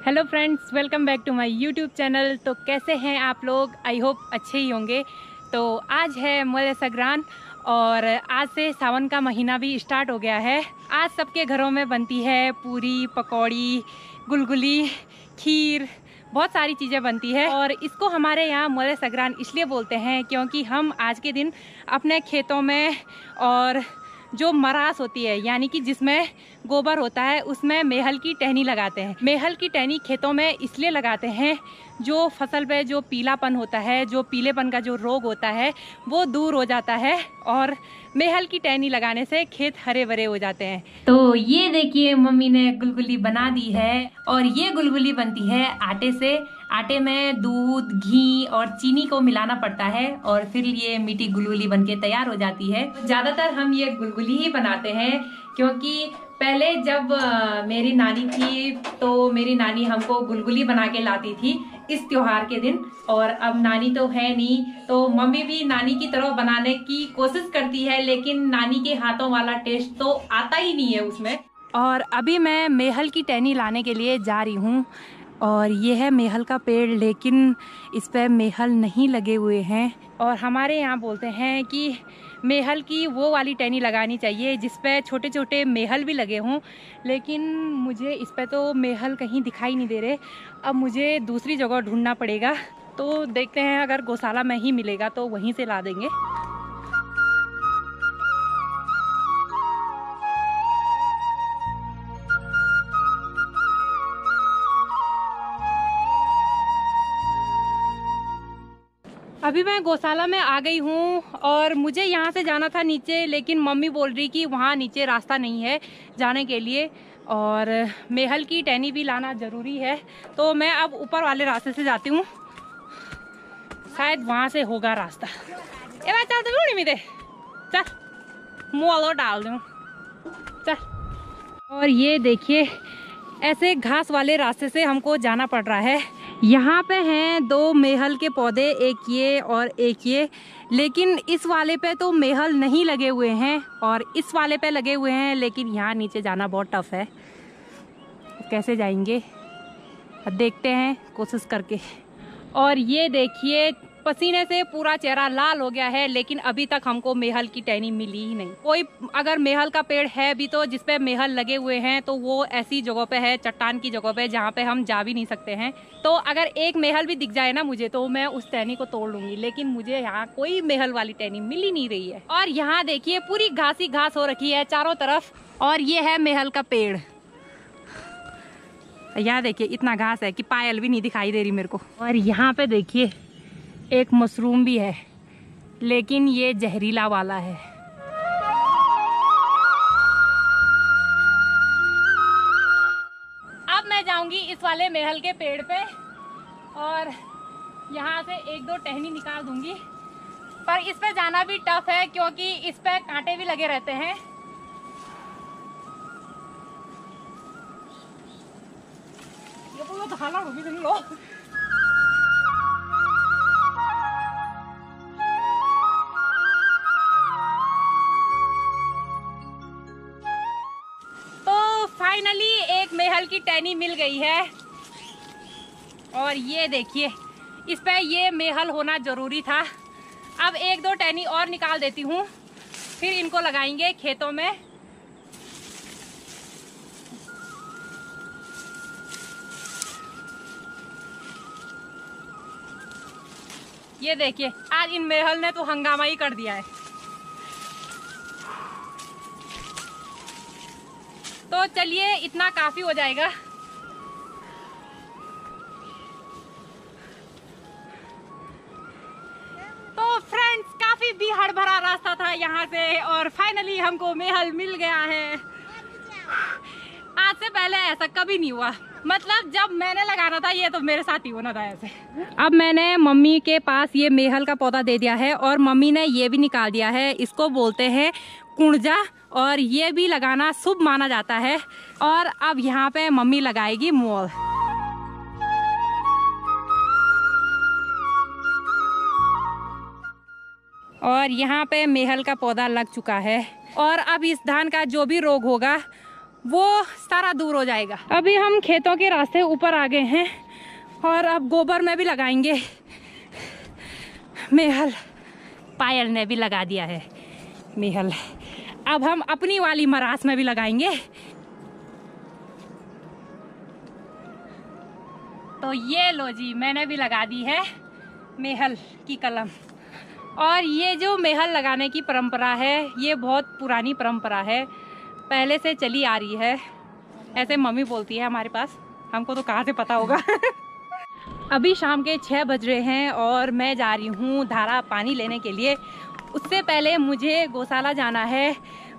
Hello friends, welcome back to my YouTube channel. तो कैसे हैं आप लोग? आई होप अच्छे ही होंगे। तो आज है मोले संक्रांत और आज से सावन का महीना भी स्टार्ट हो गया है। आज सबके घरों में बनती है पूरी, पकौड़ी, गुलगुली, खीर, बहुत सारी चीज़ें बनती है। और इसको हमारे यहाँ मोले संक्रांत इसलिए बोलते हैं क्योंकि हम आज के दिन अपने खेतों में और जो मरास होती है यानी कि जिसमें गोबर होता है उसमें मेहल की टहनी लगाते हैं। मेहल की टहनी खेतों में इसलिए लगाते हैं जो फसल पे जो पीलापन होता है, जो पीलेपन का जो रोग होता है वो दूर हो जाता है और मेहल की टहनी लगाने से खेत हरे भरे हो जाते हैं। तो ये देखिए मम्मी ने गुलगुली बना दी है और ये गुलगुली बनती है आटे से। आटे में दूध, घी और चीनी को मिलाना पड़ता है और फिर ये मीठी गुलगुली बनके तैयार हो जाती है। ज़्यादातर हम ये गुलगुली ही बनाते हैं क्योंकि पहले जब मेरी नानी थी तो मेरी नानी हमको गुलगुली बना के लाती थी इस त्योहार के दिन। और अब नानी तो है नहीं तो मम्मी भी नानी की तरह बनाने की कोशिश करती है, लेकिन नानी के हाथों वाला टेस्ट तो आता ही नहीं है उसमें। और अभी मैं मेहल की टहनी लाने के लिए जा रही हूँ और ये है मेहल का पेड़, लेकिन इस पर मेहल नहीं लगे हुए हैं। और हमारे यहाँ बोलते हैं कि मेहल की वो वाली टहनी लगानी चाहिए जिस पे छोटे छोटे मेहल भी लगे हों, लेकिन मुझे इस पे तो मेहल कहीं दिखाई नहीं दे रहे। अब मुझे दूसरी जगह ढूंढना पड़ेगा, तो देखते हैं अगर गौशाला में ही मिलेगा तो वहीं से ला देंगे। अभी मैं गौशाला में आ गई हूँ और मुझे यहाँ से जाना था नीचे, लेकिन मम्मी बोल रही कि वहाँ नीचे रास्ता नहीं है जाने के लिए और मेहल की टहनी भी लाना ज़रूरी है। तो मैं अब ऊपर वाले रास्ते से जाती हूँ, शायद वहाँ से होगा रास्ता। ए भाई चल, तो नहीं मिले, चल मुँह डाल दूँ, चल। और ये देखिए ऐसे घास वाले रास्ते से हमको जाना पड़ रहा है। यहाँ पे हैं दो मेहल के पौधे, एक ये और एक ये, लेकिन इस वाले पे तो मेहल नहीं लगे हुए हैं और इस वाले पे लगे हुए हैं, लेकिन यहाँ नीचे जाना बहुत टफ है। कैसे जाएंगे अब देखते हैं कोशिश करके। और ये देखिए पसीने से पूरा चेहरा लाल हो गया है, लेकिन अभी तक हमको मेहल की टहनी मिली ही नहीं। कोई अगर मेहल का पेड़ है भी तो जिसपे मेहल लगे हुए हैं तो वो ऐसी जगह पे है, चट्टान की जगह पे, जहाँ पे हम जा भी नहीं सकते हैं। तो अगर एक मेहल भी दिख जाए ना मुझे तो मैं उस टहनी को तोड़ लूंगी, लेकिन मुझे यहाँ कोई मेहल वाली टहनी मिल ही नहीं रही है। और यहाँ देखिए पूरी घास ही घास हो रखी है चारों तरफ और ये है मेहल का पेड़। यहाँ देखिए इतना घास है कि पायल भी नहीं दिखाई दे रही मेरे को। और यहाँ पे देखिए एक मशरूम भी है, लेकिन ये जहरीला वाला है। अब मैं जाऊंगी इस वाले मेहल के पेड़ पे और यहाँ से एक दो टहनी निकाल दूंगी, पर इस पे जाना भी टफ है क्योंकि इस पे कांटे भी लगे रहते हैं। ये पूरा धाला होगी तुम लोग। फाइनली एक मेहल की टहनी मिल गई है और ये देखिए इस पे ये मेहल होना जरूरी था। अब एक दो टहनी और निकाल देती हूँ, फिर इनको लगाएंगे खेतों में। ये देखिए आज इन मेहल ने तो हंगामा ही कर दिया है। तो चलिए इतना काफी हो जाएगा। तो फ्रेंड्स काफी भीड़ भरा रास्ता था यहाँ से और फाइनली हमको मेहल मिल गया है। आज से पहले ऐसा कभी नहीं हुआ, मतलब जब मैंने लगाना था ये तो मेरे साथ ही होना था ऐसे। अब मैंने मम्मी के पास ये मेहल का पौधा दे दिया है और मम्मी ने ये भी निकाल दिया है। इसको बोलते हैं कुंजा और ये भी लगाना शुभ माना जाता है। और अब यहाँ पे मम्मी लगाएगी मोल। और यहाँ पे मेहल का पौधा लग चुका है और अब इस धान का जो भी रोग होगा वो सारा दूर हो जाएगा। अभी हम खेतों के रास्ते ऊपर आ गए हैं और अब गोबर में भी लगाएंगे। मेहल पायल ने भी लगा दिया है मेहल। अब हम अपनी वाली मरास में भी लगाएंगे। तो ये लो जी, मैंने भी लगा दी है मेहल की कलम। और ये जो मेहल लगाने की परंपरा है ये बहुत पुरानी परंपरा है, पहले से चली आ रही है, ऐसे मम्मी बोलती है हमारे पास, हमको तो कहाँ से पता होगा। अभी शाम के 6 बज रहे हैं और मैं जा रही हूँ धारा पानी लेने के लिए। उससे पहले मुझे गौशाला जाना है।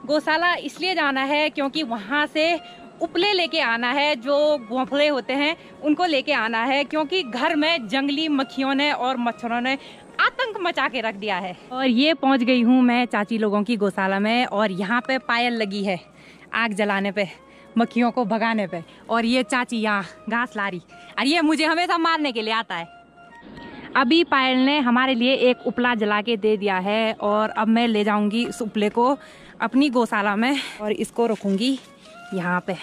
गौशाला इसलिए जाना है क्योंकि वहाँ से उपले लेके आना है, जो घोंसले होते हैं उनको लेके आना है, क्योंकि घर में जंगली मक्खियों ने और मच्छरों ने आतंक मचा के रख दिया है। और ये पहुंच गई हूँ मैं चाची लोगों की गौशाला में, और यहाँ पे पायल लगी है आग जलाने पे, मक्खियों को भगाने पे। और ये चाची यहाँ घास ला रही, और ये मुझे हमेशा मारने के लिए आता है। अभी पायल ने हमारे लिए एक उपला जला के दे दिया है और अब मैं ले जाऊंगी इस उपले को अपनी गौशाला में और इसको रखूंगी यहाँ पे।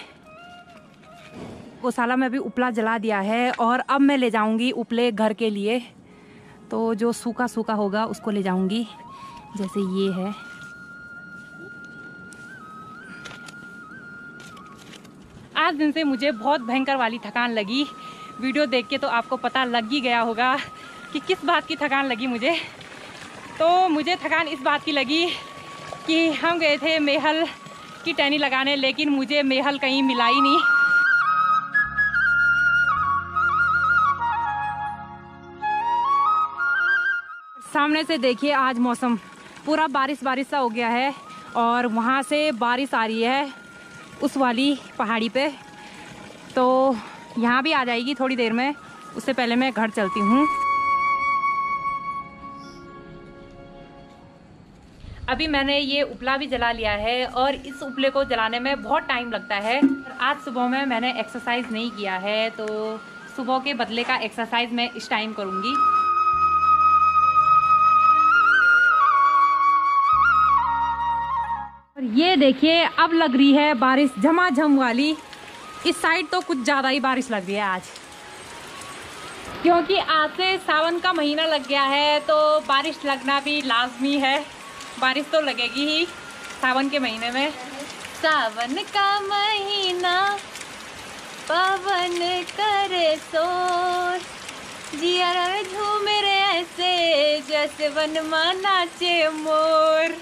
गौशाला में भी उपला जला दिया है और अब मैं ले जाऊंगी उपले घर के लिए। तो जो सूखा सूखा होगा उसको ले जाऊंगी, जैसे ये है। आज दिन से मुझे बहुत भयंकर वाली थकान लगी। वीडियो देख के तो आपको पता लग ही गया होगा कि किस बात की थकान लगी मुझे। तो मुझे थकान इस बात की लगी कि हम गए थे मेहल की टहनी लगाने, लेकिन मुझे मेहल कहीं मिला ही नहीं। सामने से देखिए आज मौसम पूरा बारिश बारिश सा हो गया है और वहाँ से बारिश आ रही है उस वाली पहाड़ी पे। तो यहाँ भी आ जाएगी थोड़ी देर में, उससे पहले मैं घर चलती हूँ। अभी मैंने ये उपला भी जला लिया है और इस उपले को जलाने में बहुत टाइम लगता है। आज सुबह में मैंने एक्सरसाइज नहीं किया है, तो सुबह के बदले का एक्सरसाइज मैं इस टाइम करूँगी। और ये देखिए अब लग रही है बारिश झमाझम वाली। इस साइड तो कुछ ज़्यादा ही बारिश लग रही है आज, क्योंकि आज से सावन का महीना लग गया है, तो बारिश लगना भी लाजमी है। बारिश तो लगेगी ही सावन के महीने में। सावन का महीना पवन करे शोर, जिया झूम रे ऐसे जैसे वन में नाचे मोर।